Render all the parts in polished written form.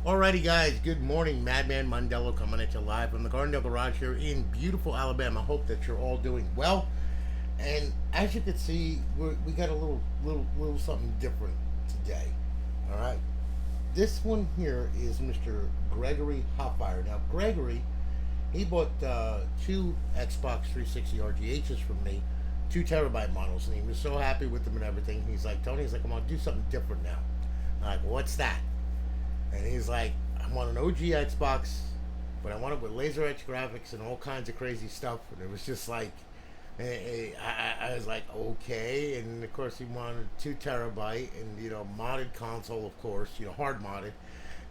Alrighty guys, good morning. Madman Mondello coming at you live from the Gardendale Garage here in beautiful Alabama. Hope that you're all doing well. And as you can see, we got a little something different today. Alright. This one here is Mr. Gregory Hoffpauir. Now Gregory, he bought two Xbox 360 RGHs from me, 2 terabyte models, and he was so happy with them and everything. He's like, Tony, he's like, I'm gonna do something different now. I'm like, what's that? And he's like, I want an OG Xbox, but I want it with laser etch graphics and all kinds of crazy stuff. And it was just like, I was like, okay. And of course, he wanted 2 terabyte and, modded console, of course, hard modded.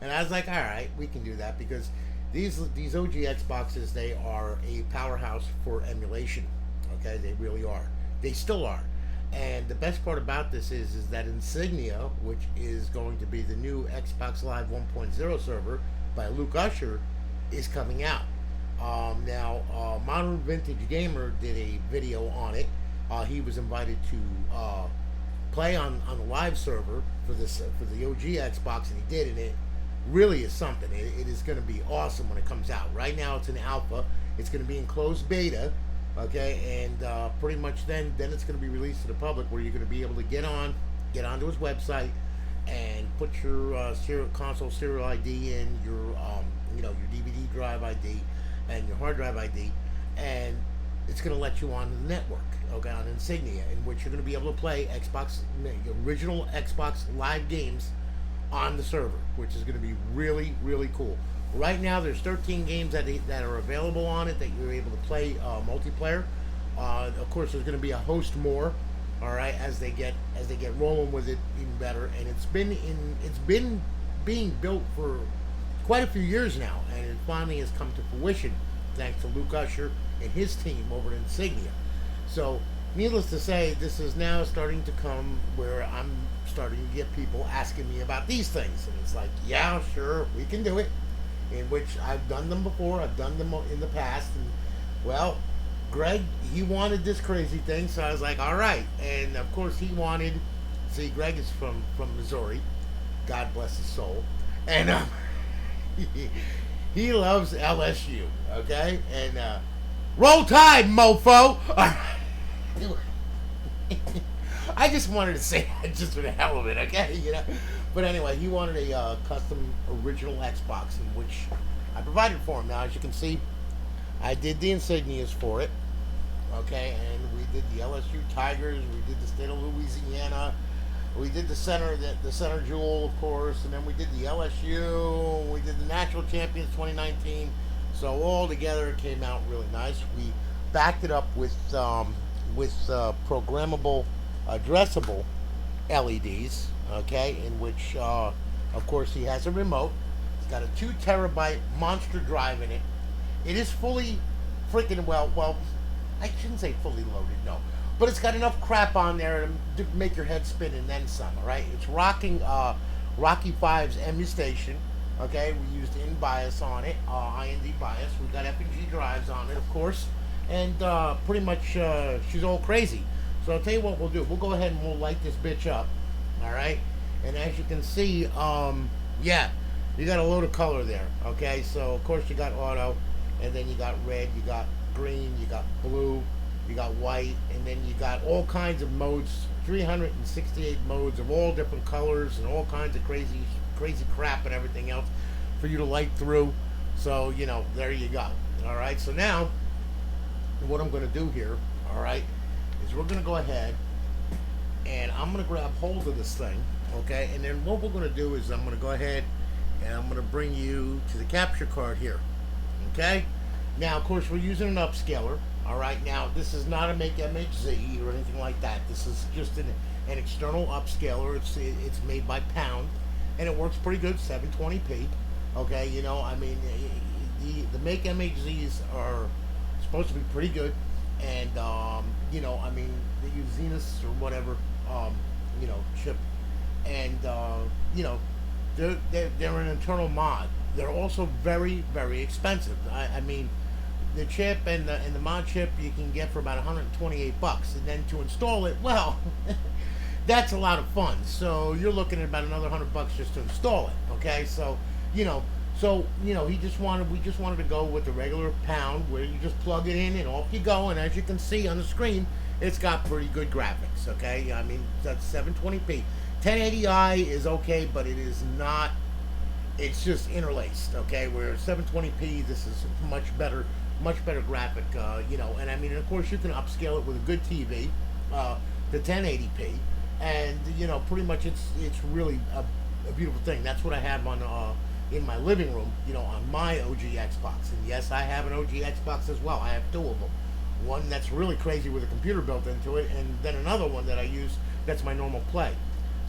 And I was like, all right, we can do that because these OG Xboxes, they are a powerhouse for emulation. Okay, they really are. They still are. And the best part about this is that Insignia, which is going to be the new Xbox Live 1.0 server by Luke Usher, is coming out. Now, Modern Vintage Gamer did a video on it. He was invited to play on the live server for the OG Xbox, and he did, and it really is something. It is going to be awesome when it comes out. Right now, it's in alpha. It's going to be in closed beta. Okay, and pretty much then it's going to be released to the public, where you're going to be able to get onto his website and put your console serial ID in, your DVD drive ID and your hard drive ID, and it's going to let you on the network, okay, on Insignia, in which you're going to be able to play original Xbox Live games on the server, which is going to be really, really cool. Right now, there's 13 games that are available on it that you're able to play multiplayer. Of course, there's going to be a host more. All right, as they get rolling with it even better. And it's been being built for quite a few years now, and it finally has come to fruition thanks to Luke Usher and his team over at Insignia. So, needless to say, this is now starting to come where I'm starting to get people asking me about these things, and it's like, yeah, sure, we can do it. In which I've done them before, I've done them in the past, and well, Greg, he wanted this crazy thing, so I was like, all right. And of course, he wanted. See, Greg is from Missouri, God bless his soul, and he loves LSU. Okay, and roll Tide, mofo. I just wanted to say that just for the hell of it, okay? But anyway, he wanted a custom original Xbox, in which I provided for him. Now, as you can see, I did the insignias for it, okay? And we did the LSU Tigers, we did the state of Louisiana, we did the center jewel, of course, and then we did the LSU, we did the National Champions 2019. So all together, it came out really nice. We backed it up with programmable, addressable LEDs, okay, in which, of course, he has a remote. It's got a 2 terabyte monster drive in it. It is fully freaking well, I shouldn't say fully loaded, no, but it's got enough crap on there to make your head spin and then some, all right? It's rocking Rocky 5's Emustation, okay? We used in-bias on it, IND bias. We got F&G drives on it, of course, and pretty much she's all crazy. So I'll tell you what we'll do. We'll go ahead and we'll light this bitch up, all right? And as you can see, yeah, you got a load of color there, okay? So, of course, you got auto, and then you got red, you got green, you got blue, you got white, and then you got all kinds of modes, 368 modes of all different colors and all kinds of crazy crap and everything else for you to light through. So, there you go, all right? So now, what I'm going to do here, all right, is we're going to go ahead and I'm going to grab hold of this thing, okay, and then what we're going to do is I'm going to go ahead and I'm going to bring you to the capture card here, okay? Now, of course, we're using an upscaler, all right? Now, this is not a make MHZ or anything like that. This is just an external upscaler. It's made by Pound, and it works pretty good, 720p, okay? I mean, the make MHZs are supposed to be pretty good. And I mean, they use Zenus or whatever, chip, and they're an internal mod. They're also very, very expensive. I mean, the chip and the mod chip you can get for about $128, and then to install it, well, that's a lot of fun. So you're looking at about another $100 just to install it. Okay, so you know. So we just wanted to go with the regular Pound, where you just plug it in and off you go. And as you can see on the screen, it's got pretty good graphics. Okay, I mean that's 720p. 1080i is okay, but it is not. It's just interlaced. Okay, where 720p, this is much better graphic. And I mean, of course, you can upscale it with a good TV to 1080p, and pretty much it's really a beautiful thing. That's what I have on in my living room, on my OG Xbox. And yes, I have an OG Xbox as well. I have two of them. One that's really crazy with a computer built into it, and then another one that I use that's my normal play.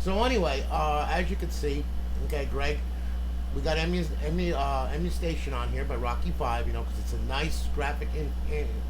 So anyway, as you can see, okay, Greg, we got Emustation on here by Rocky 5, because it's a nice graphic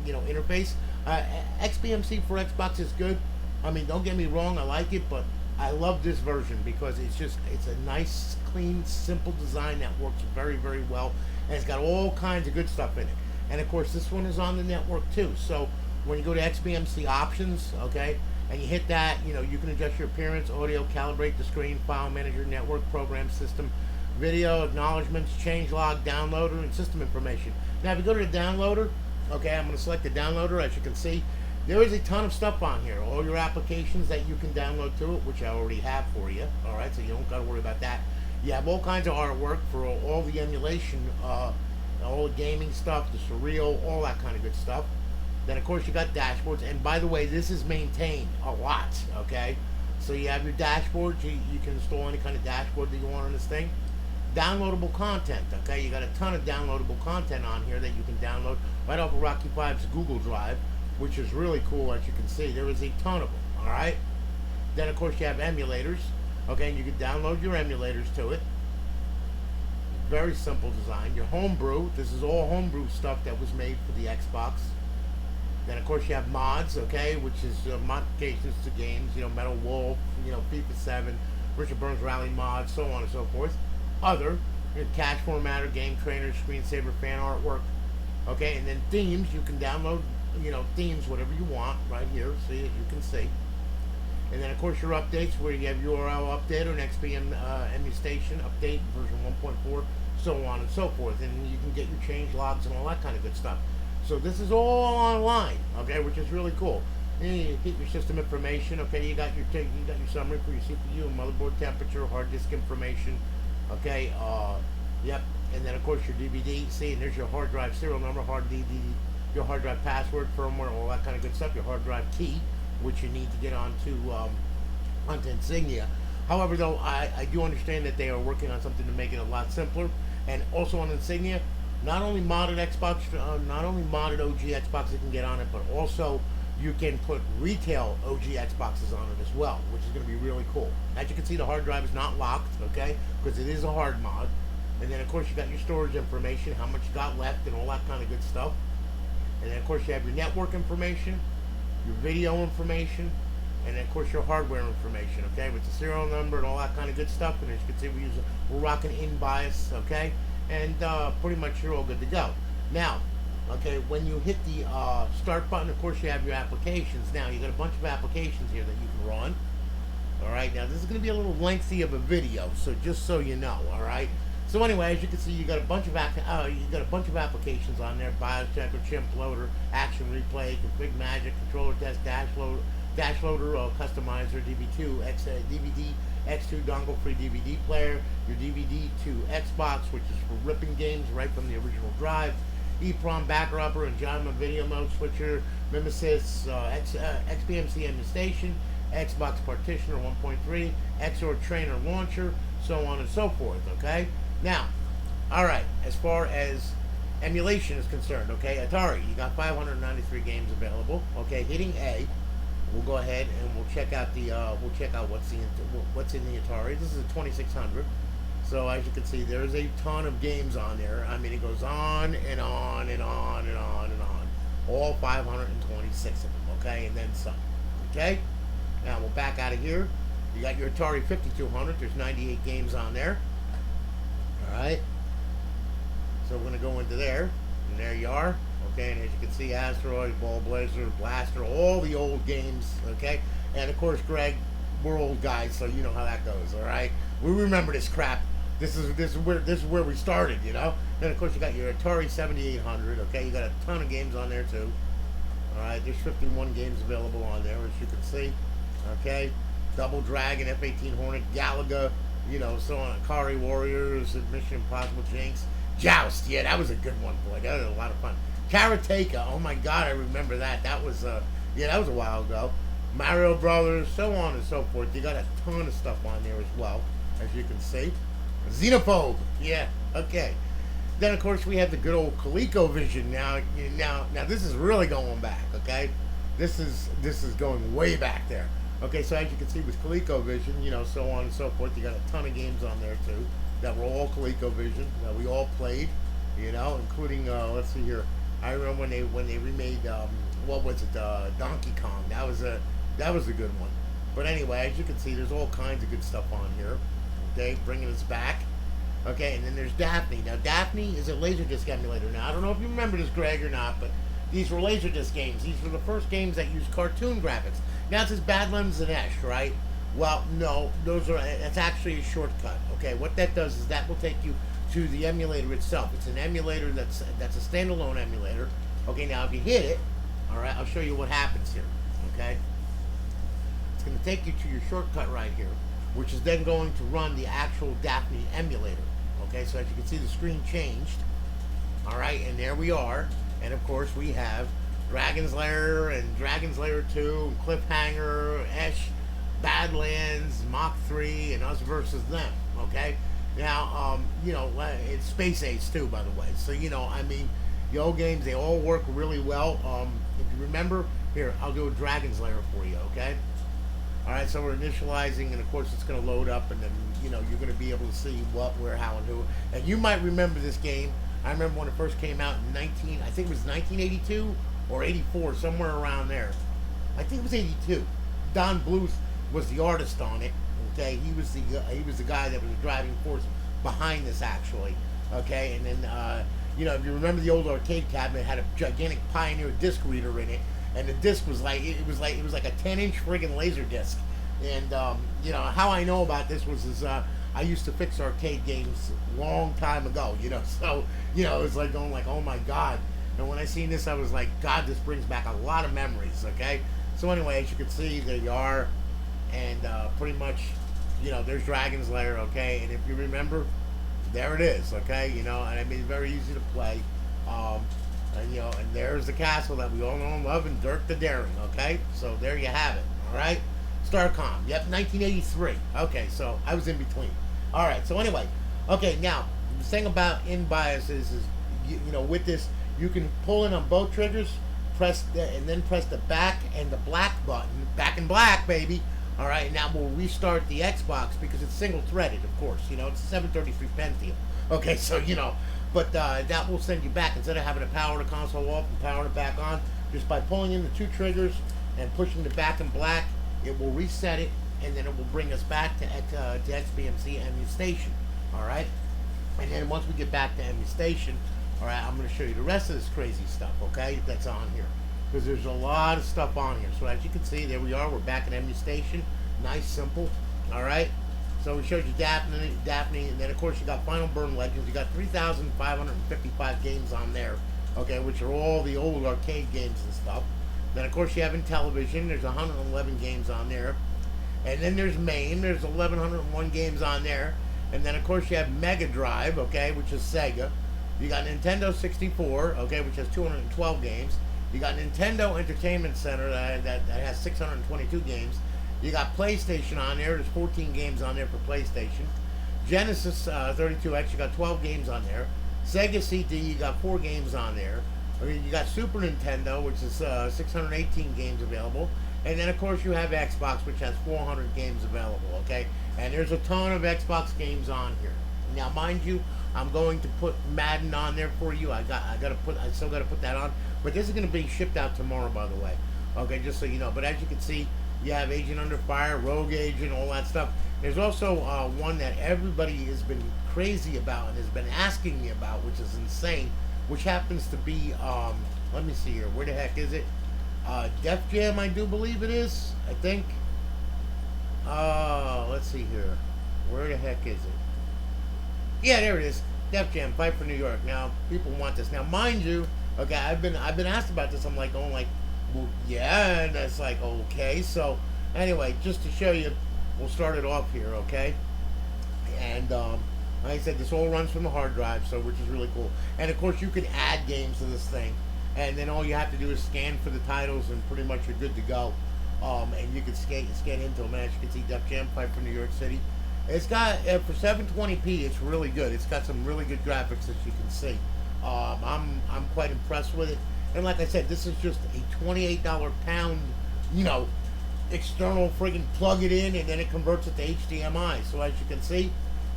interface. XBMC for Xbox is good. I mean, don't get me wrong, I like it, but I love this version because it's a nice, clean, simple design that works very, very well, and it's got all kinds of good stuff in it. And of course, this one is on the network too. So when you go to XBMC options, okay, and you hit that, you can adjust your appearance, audio, calibrate the screen, file manager, network, program, system, video, acknowledgements, change log, downloader, and system information. Now, if you go to the downloader, okay, I'm going to select the downloader. As you can see, there is a ton of stuff on here. All your applications that you can download to it, which I already have for you. All right, so you don't got to worry about that. You have all kinds of artwork for all the emulation, all the gaming stuff, the surreal, all that kind of good stuff. Then, of course, you got dashboards. And by the way, this is maintained a lot, okay? So you have your dashboard. You can install any kind of dashboard that you want on this thing. Downloadable content, okay? You got a ton of downloadable content on here that you can download right off of Rocky 5's Google Drive, which is really cool, as you can see. There is a ton of them, all right? Then, of course, you have emulators, okay? And you can download your emulators to it. Very simple design. Your homebrew, this is all homebrew stuff that was made for the Xbox. Then, of course, you have mods, okay, which is modifications to games, Metal Wolf, FIFA 7, Richard Burns Rally mods, so on and so forth. Other, cache formatter, game trainer, screensaver, fan artwork, okay, and then themes. You can download, themes, whatever you want, right here, see, as you can see. And then, of course, your updates, where you have URL update or an XPM Emustation update, version 1.4, so on and so forth. And you can get your change logs and all that kind of good stuff. So this is all online, okay, which is really cool. And you get your system information, okay. You got your summary for your CPU, motherboard temperature, hard disk information, okay. Yep. And then of course your DVD. See, and there's your hard drive serial number, your hard drive password, firmware, all that kind of good stuff. Your hard drive key, which you need to get onto Insignia. However, though, I do understand that they are working on something to make it a lot simpler. And also on Insignia, not only modded Xbox, not only modded OG Xbox you can get on it, but also you can put retail OG Xboxes on it as well, which is going to be really cool. As you can see, the hard drive is not locked, okay, because it is a hard mod. And then, of course, you got your storage information, how much you got left, and all that kind of good stuff. And then, of course, you have your network information, your video information, and then, of course, your hardware information, okay, with the serial number and all that kind of good stuff. And as you can see, we're rocking in bias, okay, and pretty much you're all good to go. Now, okay, when you hit the start button, of course, you have your applications. Now, you got a bunch of applications here that you can run. All right, now this is going to be a little lengthy of a video, so just so you know, all right. So anyway, as you can see, you got a bunch of applications on there: BIOS Checker, Chimp Loader, Action Replay, Config Magic, Controller Test, Dash Loader, Customizer, DVD X2 dongle free DVD player, your DVD to Xbox, which is for ripping games right from the original drive, EEPROM backrubber and JAMA video mode switcher, Mimesis, XBMC Emustation, Xbox Partitioner 1.3, XOR Trainer launcher, so on and so forth, okay? Now, alright, as far as emulation is concerned, okay, Atari, you got 593 games available, okay, hitting A, we'll go ahead and we'll check out what's in the Atari. This is a 2600. So as you can see, there's a ton of games on there. I mean, it goes on and on and on and on and on. All 526 of them, okay? And then some, okay? Now, we'll back out of here. You got your Atari 5200. There's 98 games on there. All right? So we're going to go into there. And there you are. Okay, and as you can see, Asteroid, Ball Blazer, Blaster, all the old games, okay? And of course, Greg, we're old guys, so you know how that goes, all right? We remember this crap. This is where we started, you know. Then of course you got your Atari 7800. Okay, you got a ton of games on there too. All right, there's 51 games available on there, as you can see. Okay, Double Dragon, F-18 Hornet, Galaga, you know, so on. Akari Warriors, Mission Impossible, Jinx, Joust. Yeah, that was a good one, boy. That was a lot of fun. Karateka. Oh my God, I remember that. That was yeah, that was a while ago. Mario Brothers, so on and so forth. You got a ton of stuff on there as well, as you can see. Xenophobe. Yeah. Okay. Then of course we have the good old Coleco Vision. Now this is really going back. Okay, this is going way back there. Okay, so as you can see with Coleco Vision, you know, so on and so forth, you got a ton of games on there too that were all Coleco Vision that we all played. You know, including let's see here. I remember when they remade what was it, Donkey Kong. That was a good one. But anyway, as you can see, there's all kinds of good stuff on here. Okay, bringing us back. Okay, and then there's Daphne. Now, Daphne is a Laserdisc emulator. Now, I don't know if you remember this, Greg, or not, but these were Laserdisc games. These were the first games that used cartoon graphics. Now, it says Badlands and Esh, right? Well, no, that's actually a shortcut. Okay, what that does is that will take you to the emulator itself. It's an emulator that's a standalone emulator. Okay, now if you hit it, all right, I'll show you what happens here. Okay, it's going to take you to your shortcut right here, which is then going to run the actual Daphne emulator. Okay, so as you can see, the screen changed. All right, and there we are. And of course, we have Dragon's Lair and Dragon's Lair 2, Cliffhanger, Esh, Badlands, Mach 3, and us versus them. Okay, now, you know, it's Space Ace too, by the way. So, you know, I mean, the old games, they all work really well. If you remember, here, I'll do a Dragon's Lair for you, okay? All right, so we're initializing, and of course it's going to load up, and then, you know, you're going to be able to see what, where, how, and who. And you might remember this game. I remember when it first came out in I think it was 1982 or 84, somewhere around there. I think it was 82. Don Bluth was the artist on it. Okay, he was the guy that was the driving force behind this, actually. Okay, and then you know, if you remember the old arcade cabinet, it had a gigantic Pioneer disc reader in it. And the disc was like it was like a 10-inch friggin' laser disc. And you know how I know about this was I used to fix arcade games long time ago. You know, so you know it was like going like, oh my God. And when I seen this, I was like, God, this brings back a lot of memories. Okay, so anyway, as you can see, there you are, and pretty much, you know, there's Dragon's Lair. Okay, and if you remember, there it is. Okay, you know, and I mean, very easy to play. And, you know, and there's the castle that we all know and love, and Dirk the Daring, okay? So there you have it, all right? Starcom, yep, 1983. Okay, so I was in between. All right, so anyway, okay, now, the thing about in-BIOS is you know, with this, you can pull in on both triggers, and then press the back and the black button, back and black, baby. All right, now we'll restart the Xbox because it's single-threaded, of course. You know, it's a 733 Pentium. Okay, so, you know, but that will send you back. Instead of having to power the console off and power it back on, just by pulling in the two triggers and pushing the back and black, it will reset it, and then it will bring us back to XBMC Emustation. All right, and then once we get back to Emustation, all right, I'm going to show you the rest of this crazy stuff. Okay, that's on here because there's a lot of stuff on here. So as you can see, there we are. We're back in Emustation. Nice, simple. All right. So we showed you Daphne, and then of course you got Final Burn Legends. You got 3,555 games on there, okay, which are all the old arcade games and stuff. Then of course you have Intellivision. There's 111 games on there, and then there's MAME. There's 1,101 games on there, and then of course you have Mega Drive, okay, which is Sega. You got Nintendo 64, okay, which has 212 games. You got Nintendo Entertainment Center that has 622 games. You got PlayStation on there. There's 14 games on there for PlayStation. Genesis 32X, you got 12 games on there. Sega CD, you got 4 games on there. You got Super Nintendo, which is 618 games available. And then, of course, you have Xbox, which has 400 games available, okay? And there's a ton of Xbox games on here. Now, mind you, I'm going to put Madden on there for you. I still got to put that on. But this is going to be shipped out tomorrow, by the way. Okay, just so you know. But as you can see, you have Agent Under Fire, Rogue Agent, all that stuff. There's also one that everybody has been crazy about and has been asking me about, which is insane, which happens to be, let me see here, where the heck is it? Def Jam, I do believe it is, I think. Let's see here. Where the heck is it? Yeah, there it is. Def Jam, Fight for New York. Now people want this. Now, mind you, okay, I've been asked about this. I'm like going like, well, yeah, and it's like okay. So anyway, just to show you, we'll start it off here, okay? And like I said, this all runs from the hard drive, so which is really cool. And of course, you can add games to this thing, and then all you have to do is scan for the titles, and pretty much you're good to go. And you can scan into them. As you can see, Def Jam, Fight for New York City. It's got for 720p. It's really good. It's got some really good graphics that you can see. I'm quite impressed with it. And like I said, this is just a $28 pound, you know, external friggin' plug it in, and then it converts it to HDMI. So as you can see,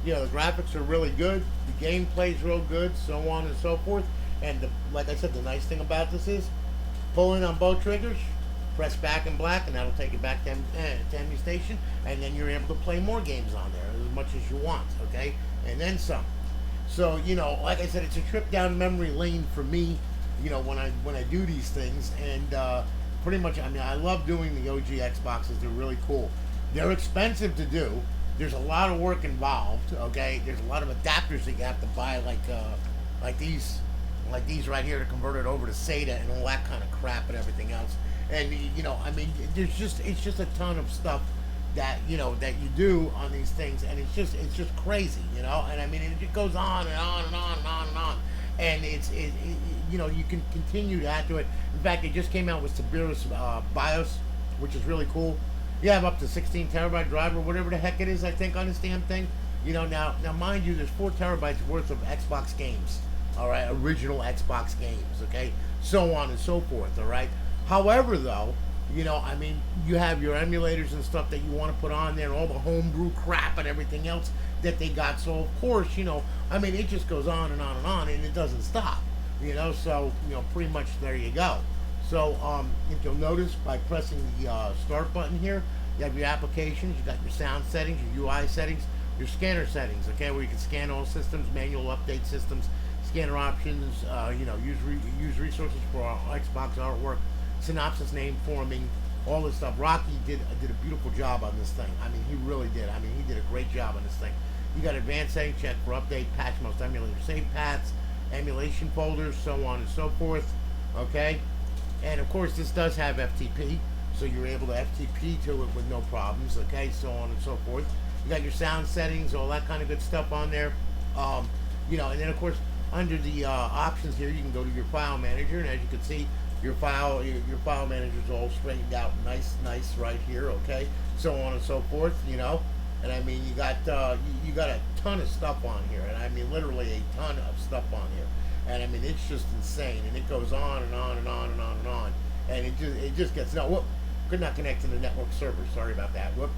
you know, the graphics are really good. The gameplay is real good, so on and so forth. And like I said, the nice thing about this is pull in on both triggers, press back and black, and that'll take it back to Emustation, and then you're able to play more games on there as much as you want, okay? And then some. So, you know, like I said, it's a trip down memory lane for me, you know, when I do these things. And pretty much, I mean, I love doing the OG Xboxes. They're really cool. They're expensive to do. There's a lot of work involved, okay? There's a lot of adapters that you have to buy, like these right here to convert it over to SATA and all that kind of crap and everything else. And you know, I mean, it's just a ton of stuff that you know that you do on these things, and it's just crazy, you know. And I mean, it just goes on and on and on and on and on, and you know, you can continue to add to it. In fact, it just came out with Sabira's BIOS, which is really cool. You have up to 16 terabyte drive or whatever the heck it is, I think, on this damn thing. You know, now mind you, there's 4 terabytes worth of Xbox games. All right, original Xbox games. Okay, so on and so forth. All right. However, though, you know, I mean, you have your emulators and stuff that you want to put on there, and all the homebrew crap and everything else that they got. So, of course, you know, I mean, it just goes on and on and on, and it doesn't stop. You know, so, you know, pretty much there you go. So, if you'll notice, by pressing the start button here, you have your applications, you got your sound settings, your UI settings, your scanner settings, okay, where you can scan all systems, manual update systems, scanner options, you know, use resources for our Xbox artwork, synopsis, name forming, all this stuff. Rocky did a beautiful job on this thing. I mean, he really did. I mean, he did a great job on this thing. You got advanced settings, check for update, patch most emulator save paths, emulation folders, so on and so forth. Okay, and of course this does have FTP, so you're able to FTP to it with no problems. Okay, so on and so forth. You got your sound settings, all that kind of good stuff on there. You know, and then of course under the options here, you can go to your file manager, and as you can see, your file manager is all straightened out, nice right here. Okay, so on and so forth. You know, and I mean, you got a ton of stuff on here, and I mean literally a ton of stuff on here, and I mean it's just insane, and it goes on and on and on and on and on, and it just gets no. Whoop, could not connect to the network server. Sorry about that. Whoop,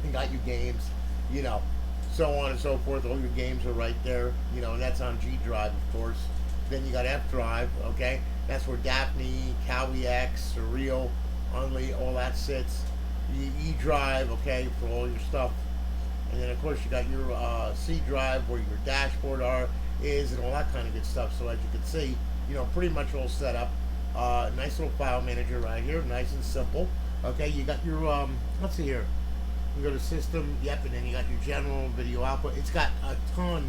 you got your games, you know, so on and so forth. All your games are right there, you know, and that's on G drive, of course. Then you got F drive, okay? That's where Daphne, Cowie X, Surreal, Unli, all that sits. E drive, okay, for all your stuff. And then of course you got your C drive where your dashboard is and all that kind of good stuff. So as you can see, you know, pretty much all set up. Nice little file manager right here, nice and simple. Okay, you got your let's see here. You go to system, yep, and then you got your general video output. It's got a ton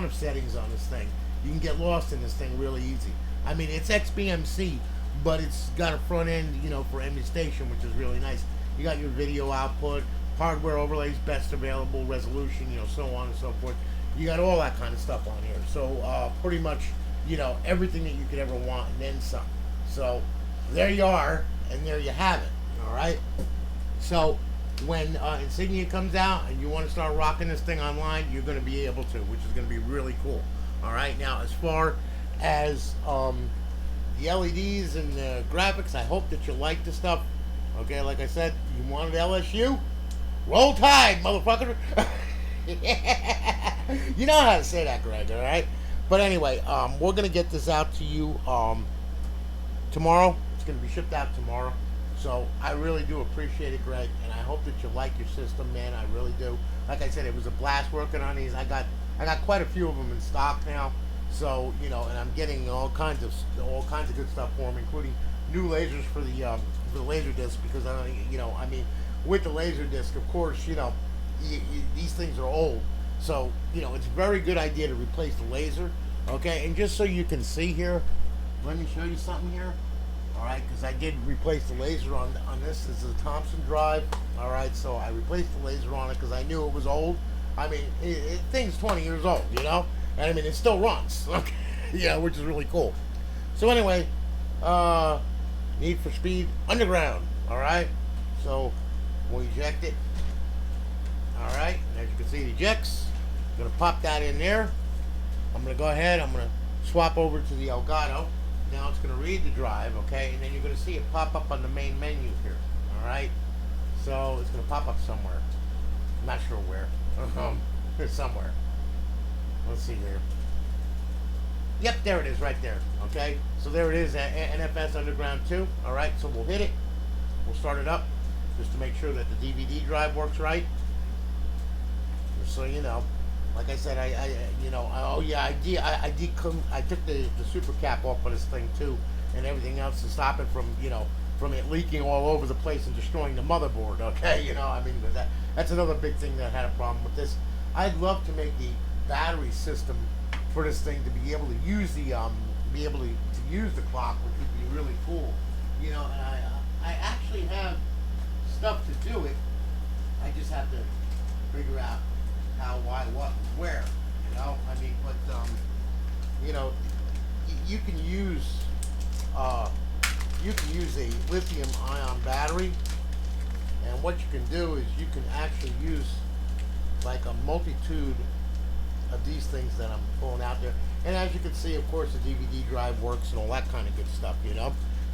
of settings on this thing. You can get lost in this thing really easy. I mean, it's XBMC, but it's got a front end, you know, for Emustation, which is really nice. You got your video output, hardware overlays, best available resolution, you know, so on and so forth. You got all that kind of stuff on here. So pretty much, you know, everything that you could ever want and then some. So there you are, and there you have it. All right. So when Insignia comes out and you want to start rocking this thing online, you're going to be able to, which is going to be really cool. All right. Now, as far as the LEDs and the graphics, I hope that you like the stuff. Okay, like I said, you wanted LSU? Roll Tide, motherfucker. You know how to say that, Greg, all right? But anyway, we're going to get this out to you tomorrow. It's going to be shipped out tomorrow. So I really do appreciate it, Greg, and I hope that you like your system, man. I really do. Like I said, it was a blast working on these. I got quite a few of them in stock now. So, you know, and I'm getting all kinds of good stuff for them, including new lasers for the laser disc, because you know, I mean, with the laser disc, of course, you know, these things are old, So, it's a very good idea to replace the laser. Okay, and just so you can see here, let me show you something here. All right, because I did replace the laser on this. This is a Thompson drive. All right, so I replaced the laser on it because I knew it was old. I mean, thing's 20 years old, and I mean, it still runs. Okay, yeah, which is really cool. So anyway, Need for Speed Underground. All right, so we'll eject it. All right, and as you can see, it ejects. I'm gonna pop that in there. I'm gonna go ahead. I'm gonna swap over to the Elgato. Now it's going to read the drive, okay, and then you're going to see it pop up on the main menu here, all right? So it's going to pop up somewhere. I'm not sure where. It's somewhere. Let's see here. Yep, there it is right there, okay? So there it is, NFS Underground 2, all right? So we'll hit it. We'll start it up just to make sure that the DVD drive works right. Just so you know. Like I said, I took the super cap off of this thing too, and everything else to stop it from, from it leaking all over the place and destroying the motherboard. Okay, I mean, that's another big thing that I had a problem with this. I'd love to make the battery system for this thing to be able to use the use the clock, which would be really cool. And I actually have stuff to do it. I just have to figure out how, why, what, where, I mean, but, you can use a lithium ion battery, and what you can do is you can actually use like a multitude of these things that I'm pulling out there, and as you can see, of course, the DVD drive works and all that kind of good stuff,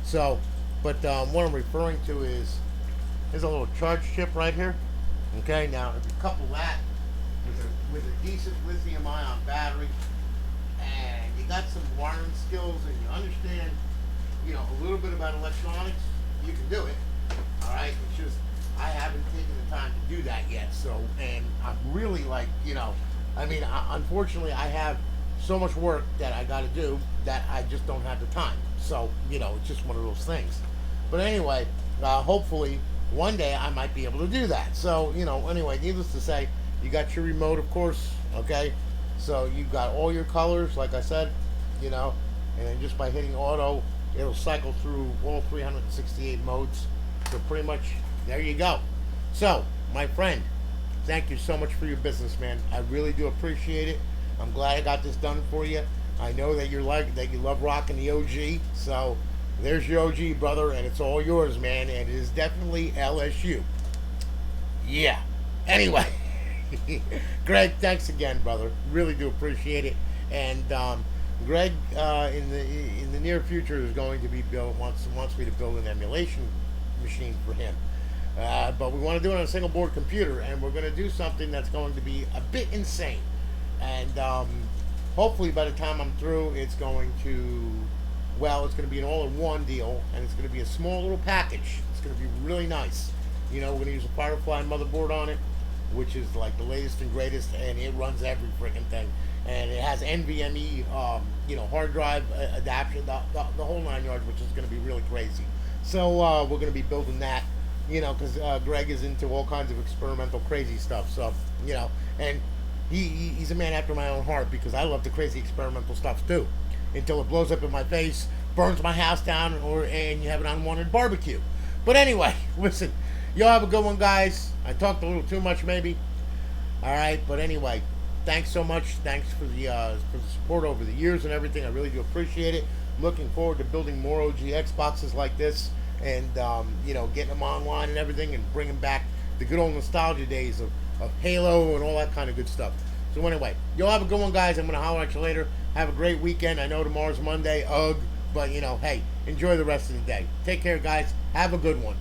so, but what I'm referring to is, there's a little charge chip right here, okay, now if you couple that with a decent lithium ion battery, and you got some wiring skills and you understand, a little bit about electronics, you can do it. All right, it's just I haven't taken the time to do that yet. So, and I'm really like, I mean, unfortunately, I have so much work that I got to do that I just don't have the time. So, it's just one of those things. But anyway, hopefully one day I might be able to do that. So, anyway, needless to say, you got your remote, of course, okay? So you've got all your colors, like I said, and then just by hitting auto, it'll cycle through all 368 modes. So pretty much, there you go. So, my friend, thank you so much for your business, man. I really do appreciate it. I'm glad I got this done for you. I know that you love rocking the OG. So, there's your OG, brother, and it's all yours, man. And it is definitely LSU. Yeah. Anyway. Greg, thanks again, brother. Really do appreciate it. And Greg, in the near future, is going to be wants me to build an emulation machine for him. But we want to do it on a single board computer, and we're going to do something that's going to be a bit insane. And hopefully, by the time I'm through, it's going to be an all-in-one deal, and it's going to be a small little package. It's going to be really nice. We're going to use a Firefly motherboard on it, which is like the latest and greatest, and it runs every freaking thing. And it has NVMe, hard drive adaptation, the whole 9 yards, which is going to be really crazy. So we're going to be building that, because Greg is into all kinds of experimental, crazy stuff. So, and he's a man after my own heart, because I love the crazy experimental stuff too, until it blows up in my face, burns my house down, and you have an unwanted barbecue. But anyway, listen. Y'all have a good one, guys. I talked a little too much, maybe. All right, but anyway, thanks so much. Thanks for the support over the years and everything. I really do appreciate it. I'm looking forward to building more OG Xboxes like this, and getting them online and everything, and bringing back the good old nostalgia days of Halo and all that kind of good stuff. So anyway, y'all have a good one, guys. I'm gonna holler at you later. Have a great weekend. I know tomorrow's Monday. Ugh, but hey, enjoy the rest of the day. Take care, guys. Have a good one.